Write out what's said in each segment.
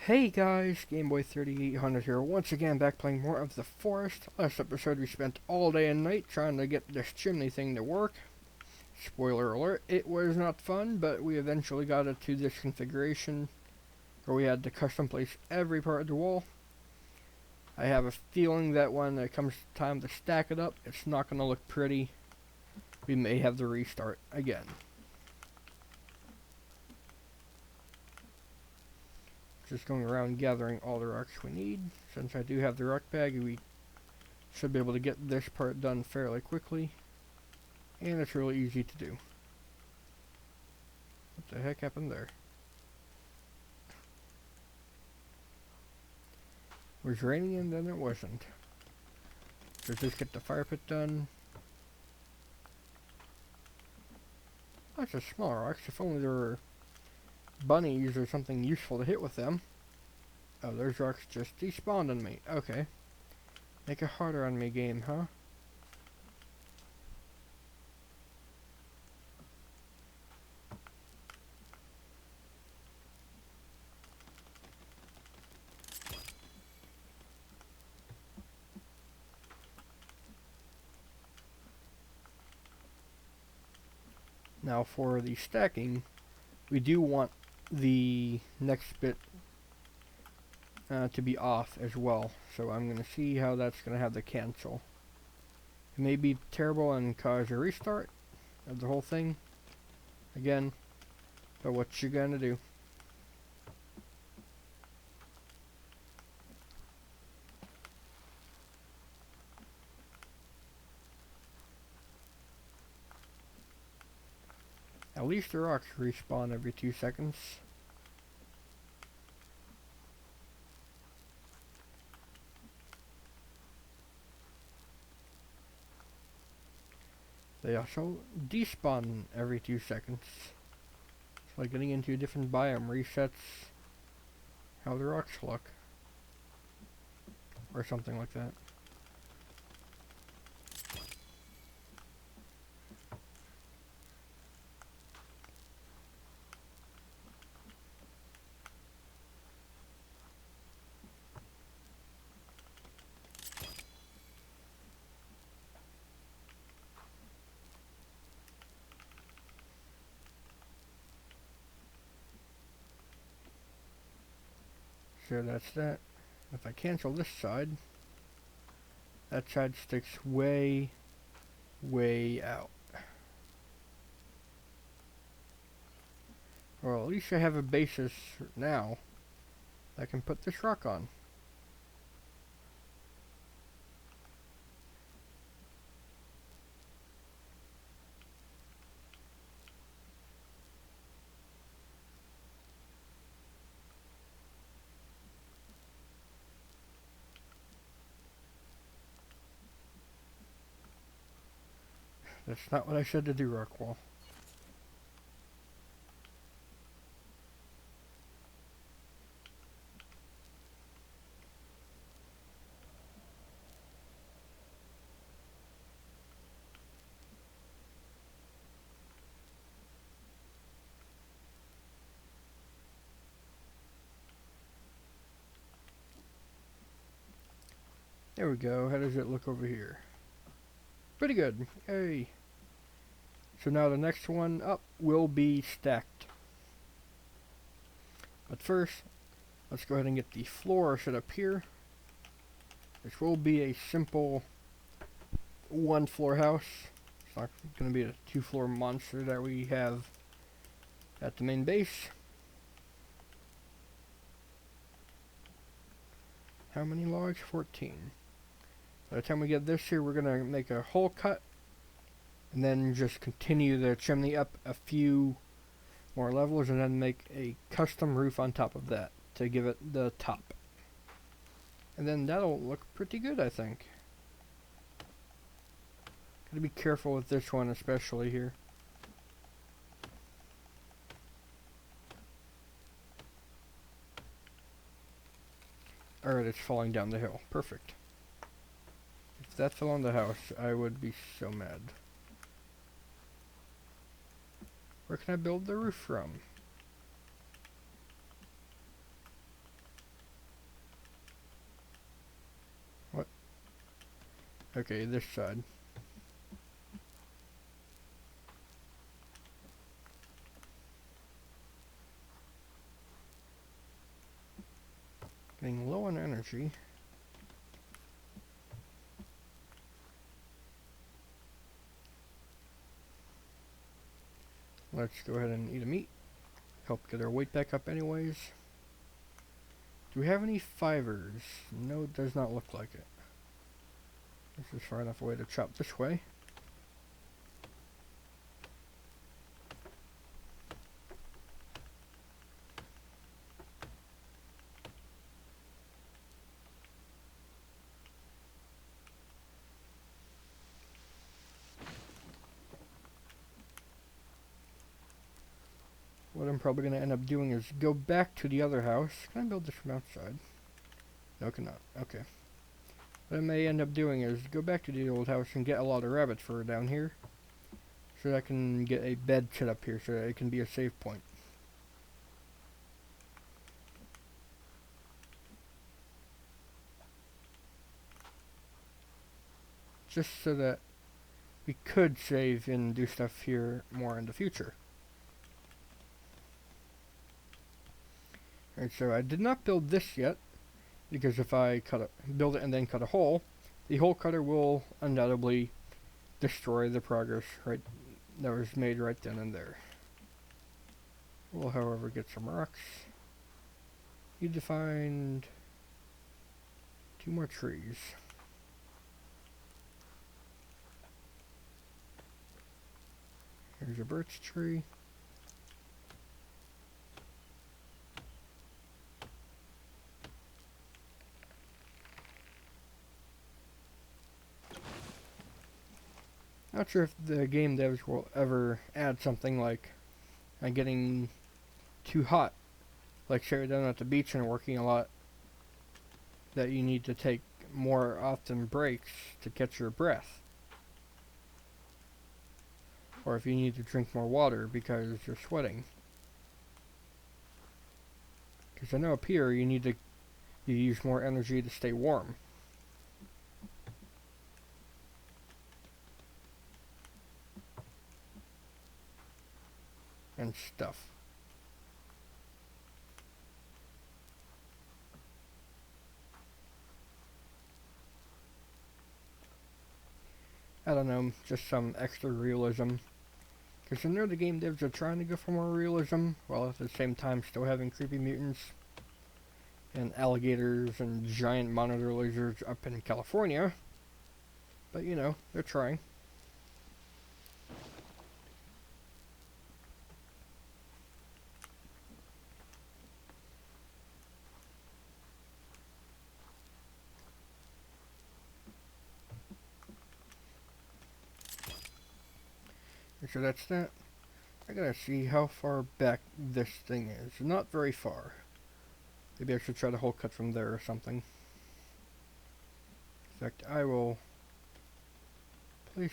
Hey guys, Pt32 here, once again back playing more of The Forest. Last episode we spent all day and night trying to get this chimney thing to work. Spoiler alert, it was not fun, but we eventually got it to this configuration where we had to custom place every part of the wall. I have a feeling that when it comes time to stack it up, it's not going to look pretty. We may have to restart again. Just going around gathering all the rocks we need. Since I do have the rock bag, we should be able to get this part done fairly quickly. And it's really easy to do. What the heck happened there? It was raining and then it wasn't. So just get the fire pit done. That's a small rocks. If only there were bunnies or something useful to hit with them. Oh, those rocks just despawned on me. Okay. Make it harder on me, game, huh? Now for the stacking, we do want the next bit to be off as well. So I'm going to see how that's going to have to cancel. It may be terrible and cause a restart of the whole thing again, but what you gonna do? At least the rocks respawn every 2 seconds. They also despawn every 2 seconds. It's like getting into a different biome resets how the rocks look. Or something like that. So that's that. If I cancel this side, that side sticks way out. Well, at least I have a basis now that I can put this rock on. That's not what I said to do, Rockwall. There we go. How does it look over here? Pretty good. Yay. So now the next one up will be stacked. But first, let's go ahead and get the floor set up here. This will be a simple 1-floor house. It's not going to be a 2-floor monster that we have at the main base. How many logs? 14. By the time we get this here, we're going to make a hole cut. And then just continue the chimney up a few more levels. And then make a custom roof on top of that to give it the top. And then that'll look pretty good, I think. Gotta be careful with this one, especially here. Alright, it's falling down the hill. Perfect. If that fell on the house, I would be so mad. Where can I build the roof from? Okay, this side. Getting low on energy. Let's go ahead and eat a meat. Help get our weight back up anyways. Do we have any fibers? No, it does not look like it. This is far enough away to chop this way. What I'm probably going to end up doing is go back to the other house. Can I build this from outside? No, I cannot. Okay. What I may end up doing is go back to the old house and get a lot of rabbit fur down here. So that I can get a bed set up here so that it can be a save point. Just so that we could save and do stuff here more in the future. Alright, so I did not build this yet, because if I build it and then cut a hole, the hole cutter will undoubtedly destroy the progress that was made right then and there. We'll, however, get some rocks. Need to find 2 more trees. Here's a birch tree. Not sure if the game devs will ever add something like getting too hot, like say down at the beach and working a lot, that you need to take more often breaks to catch your breath. Or if you need to drink more water because you're sweating. Because I know up here you use more energy to stay warm. And stuff. I don't know, just some extra realism. Because I know the game devs are trying to go for more realism, while at the same time still having creepy mutants and alligators and giant monitor lizards up in California. But you know, they're trying. So that's that. I gotta see how far back this thing is. Not very far. Maybe I should try to hole cut from there or something. In fact, I will place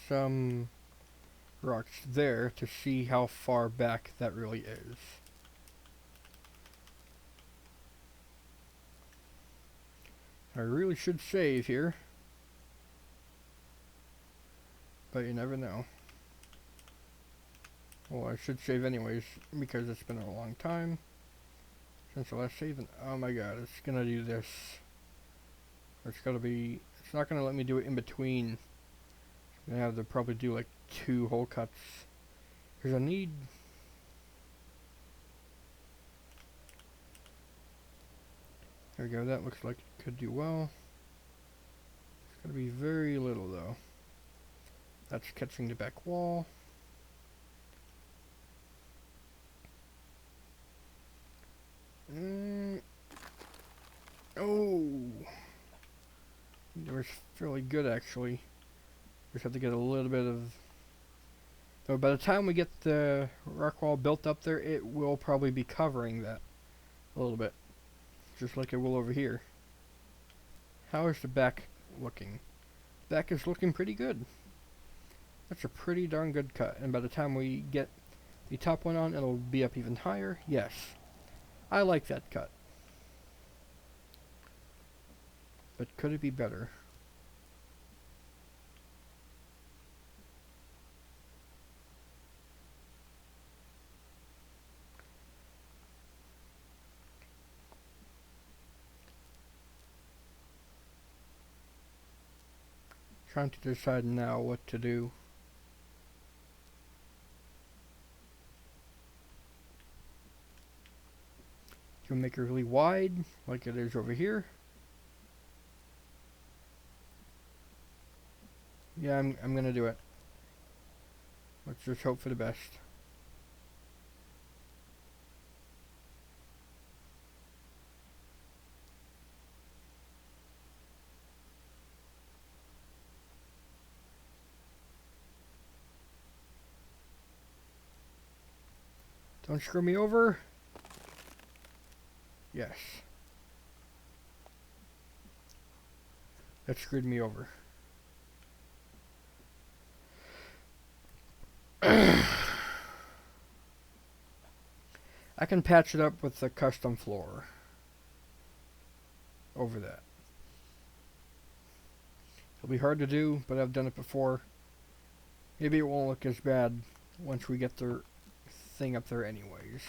some rocks there to see how far back that really is. I really should save here, but you never know. Well, I should save anyways, because it's been a long time since the last save, and oh my god, it's gonna do this. It's not gonna let me do it in between. I'm gonna have to probably do like 2 hole cuts, because I need... There we go, that looks like it could do well. It's gonna be very little though. That's catching the back wall. Oh! It was fairly good actually. Just have to get a little bit of... Though by the time we get the rock wall built up there, it will probably be covering that a little bit. Just like it will over here. How is the back looking? Back is looking pretty good. That's a pretty darn good cut. And by the time we get the top one on, it'll be up even higher. Yes. I like that cut. But could it be better? Trying to decide now what to do. Do we make it really wide, like it is over here? Yeah, I'm gonna do it. Let's just hope for the best. Don't screw me over. Yes. That screwed me over. I can patch it up with the custom floor over that. It'll be hard to do, but I've done it before. Maybe it won't look as bad once we get the thing up there anyways.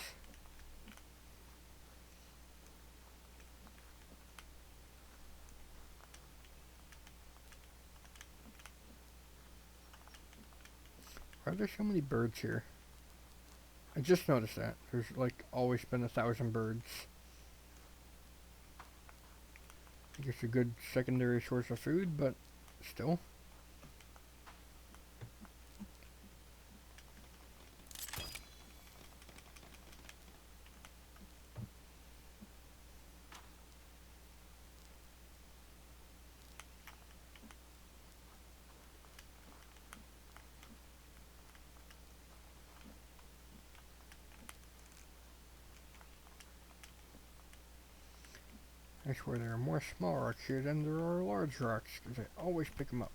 Why are there so many birds here? I just noticed that. There's like always been 1,000 birds. I guess a good secondary source of food, but still. I swear there are more small rocks here than there are large rocks, because I always pick them up.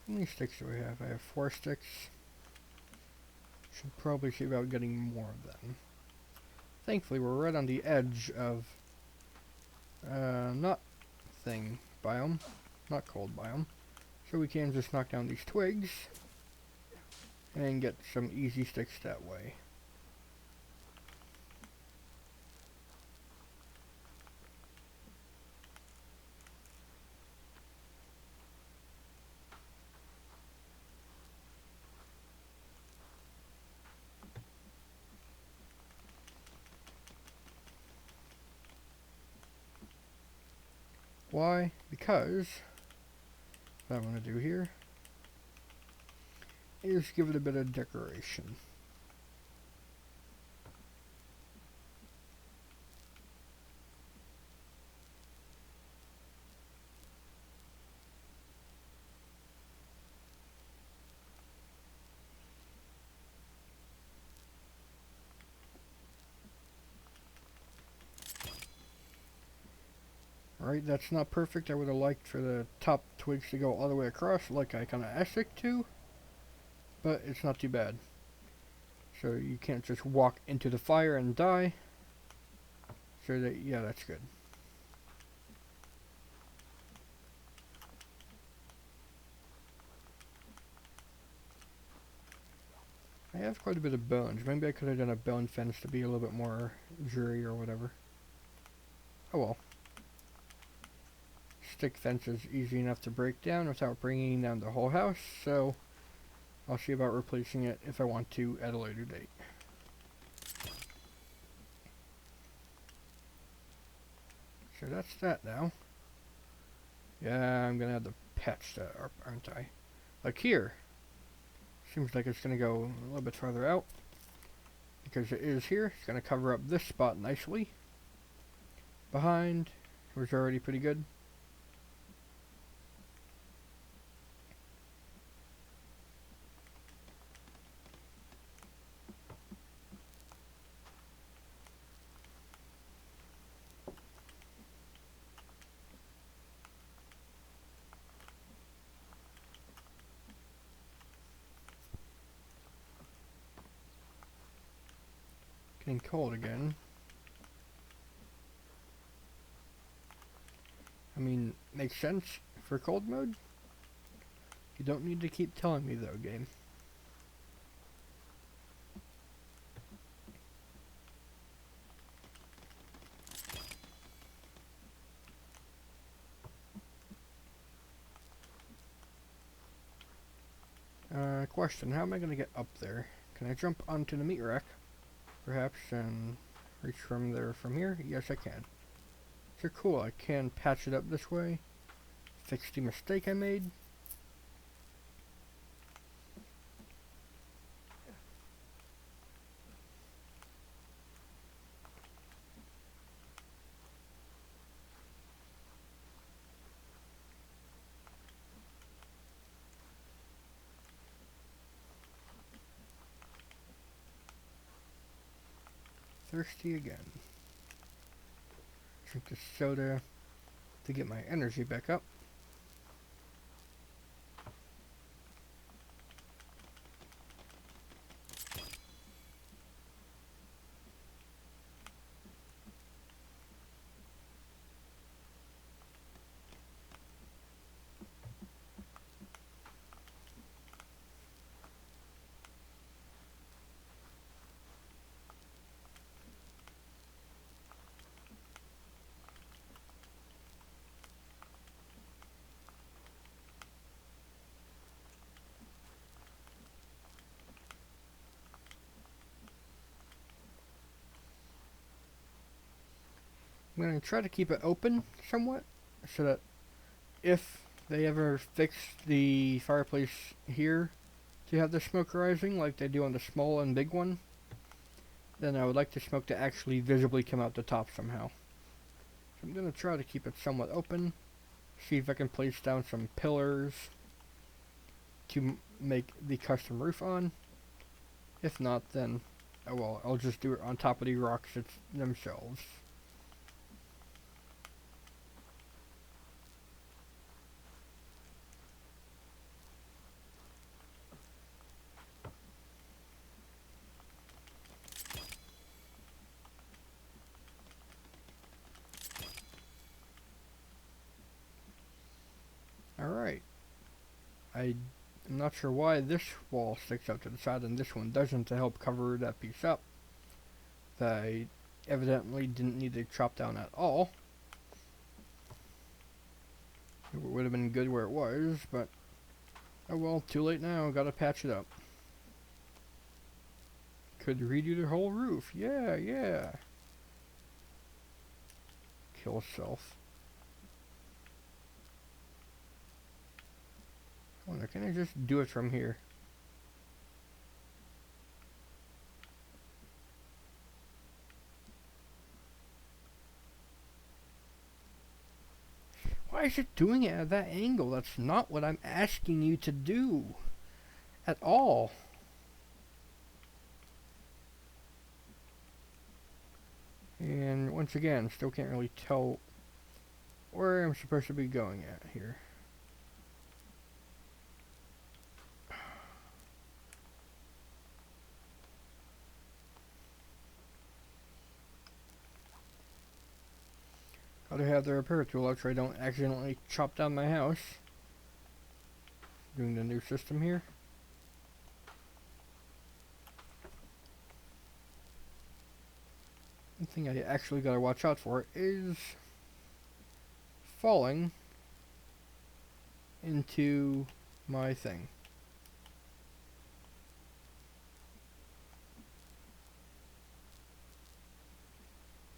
How many sticks do we have? I have 4 sticks. Should probably see about getting more of them. Thankfully, we're right on the edge of not thing biome, not cold biome, so we can just knock down these twigs and get some easy sticks that way. Why? Because what I want to do here is give it a bit of decoration. Alright, that's not perfect. I would have liked for the top twigs to go all the way across like I kind of asked it to, but it's not too bad. So you can't just walk into the fire and die. So that, yeah, that's good. I have quite a bit of bones. Maybe I could have done a bone fence to be a little bit more dreary or whatever. Oh well. Stick fence is easy enough to break down without bringing down the whole house, so I'll see about replacing it if I want to at a later date. So that's that now. Yeah, I'm gonna have to patch that up, aren't I? Like here. Seems like it's gonna go a little bit farther out. Because it is here. It's gonna cover up this spot nicely. Behind was already pretty good. Getting cold again. mean, makes sense for cold mode. You don't need to keep telling me though, game. Question, how am I going to get up there? Can I jump onto the meat rack, perhaps, and reach from there from here? Yes, I can. So cool, I can patch it up this way. Fix the mistake I made. Thirsty again. Drink the soda to get my energy back up. I'm going to try to keep it open somewhat, so that if they ever fix the fireplace here to have the smoke rising like they do on the small and big one, then I would like the smoke to actually visibly come out the top somehow. So I'm going to try to keep it somewhat open, see if I can place down some pillars to make the custom roof on. If not, then, oh well, I'll just do it on top of the rocks themselves. Alright. I'm not sure why this wall sticks out to the side and this one doesn't, to help cover that piece up that I evidently didn't need to chop down at all. It would have been good where it was, but oh well, too late now, gotta patch it up. Could redo the whole roof, yeah. Kill self. I wonder, can I just do it from here? Why is it doing it at that angle? That's not what I'm asking you to do. At all. And once again, still can't really tell where I'm supposed to be going at here. Gotta have the repair tool out so I don't accidentally chop down my house. Doing the new system here. One thing I actually gotta watch out for is falling into my thing.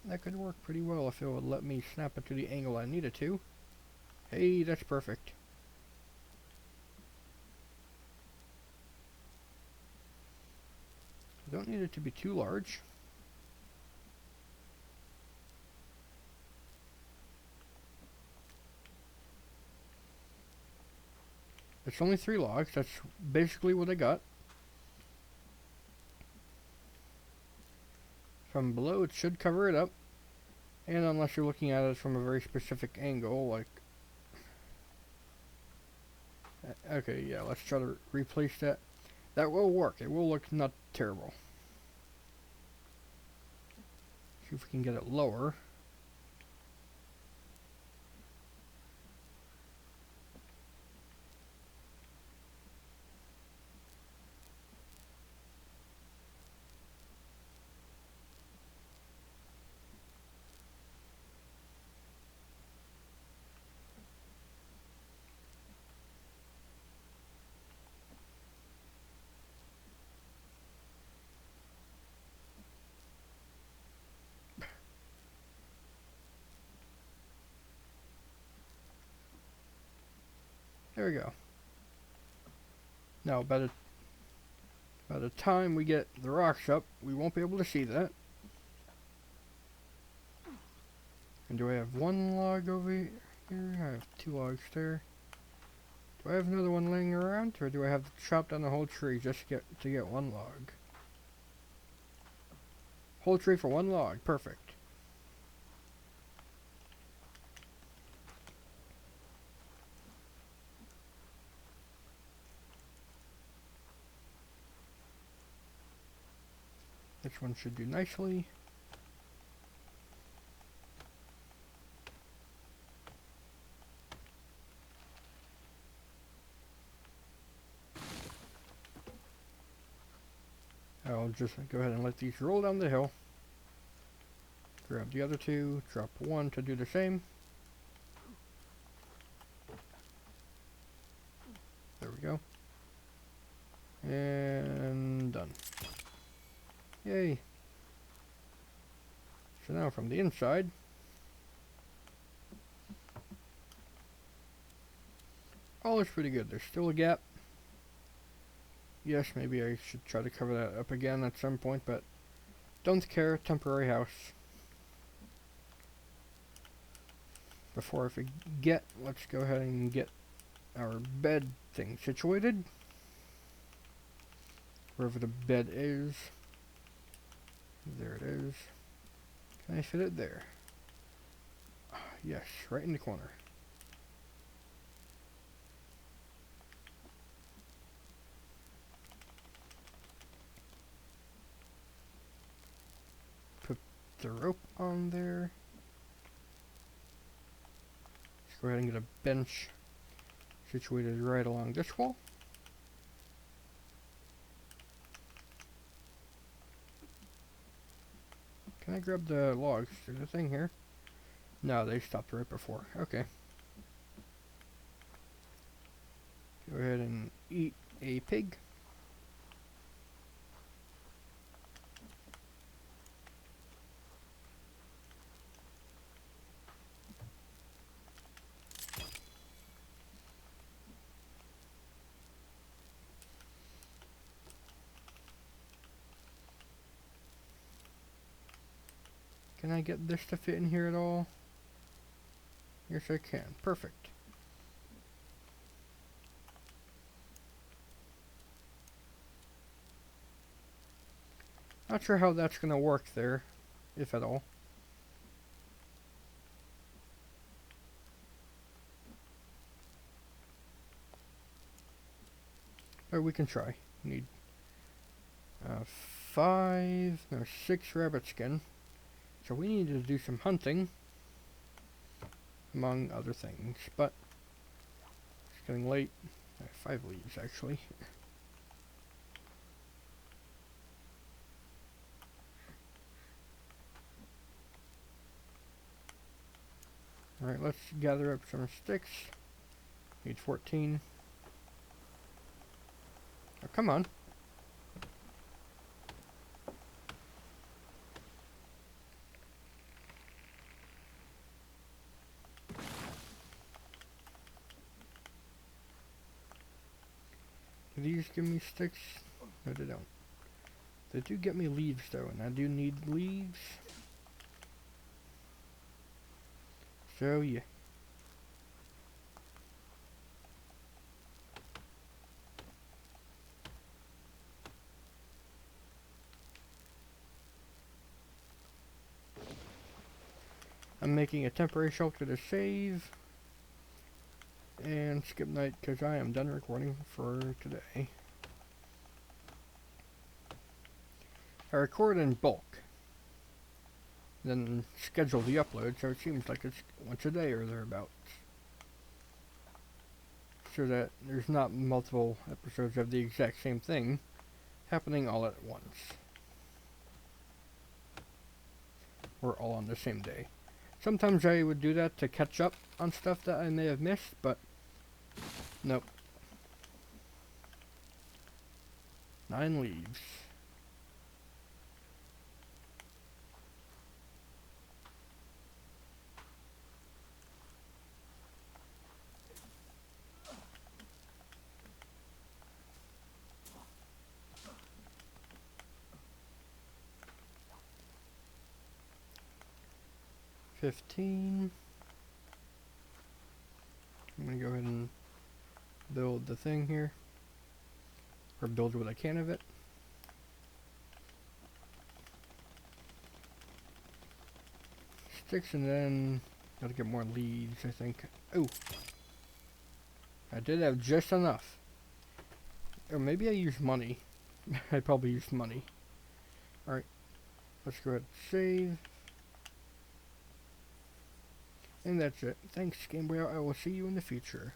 That could work pretty well if it would let me snap it to the angle I needed to. Hey, that's perfect. I don't need it to be too large. It's only 3 logs, that's basically what I got. From below it should cover it up, and unless you're looking at it from a very specific angle, like, okay, yeah, let's try to replace that. That will work, it will look not terrible. See if we can get it lower. There we go. Now, by the time we get the rocks up, we won't be able to see that. And do I have one log over here? I have 2 logs there. Do I have another one laying around, or do I have to chop down the whole tree just to get 1 log? Whole tree for 1 log. Perfect. This one should do nicely. I'll just go ahead and let these roll down the hill. Grab the other 2, drop 1 to do the same. There we go. And done. Yay. So now from the inside, all looks pretty good. There's still a gap. Yes, maybe I should try to cover that up again at some point, but don't care. Temporary house. Before I forget, let's go ahead and get our bed thing situated. Wherever the bed is. There it is. Can I fit it there? Yes, right in the corner. Put the rope on there. Let's go ahead and get a bench situated right along this wall. Can I grab the logs through the thing here? No, they stopped right before. Okay. Go ahead and eat a pig. Can I get this to fit in here at all? Yes, I can. Perfect. Not sure how that's going to work there, if at all. But we can try. We need 6 rabbit skin. So we need to do some hunting, among other things, but it's getting late. I have 5 leaves, actually. Alright, let's gather up some sticks. Need 14. Oh, come on. Do these give me sticks? No, they don't. They do get me leaves, though, and I do need leaves. So, yeah. I'm making a temporary shelter to save. And skip night because I am done recording for today. I record in bulk, then schedule the upload, so it seems like it's once a day or thereabouts. So that there's not multiple episodes of the exact same thing happening all at once. Or all on the same day. Sometimes I would do that to catch up on stuff that I may have missed, but nope. 9 leaves. 15. I'm gonna go ahead and build the thing here, or build what I can of it. Sticks, and then gotta get more leads, I think. Oh, I did have just enough. Or maybe I used money. I probably used money. Alright, let's go ahead and save. And that's it. Thanks, Game Boy. I will see you in the future.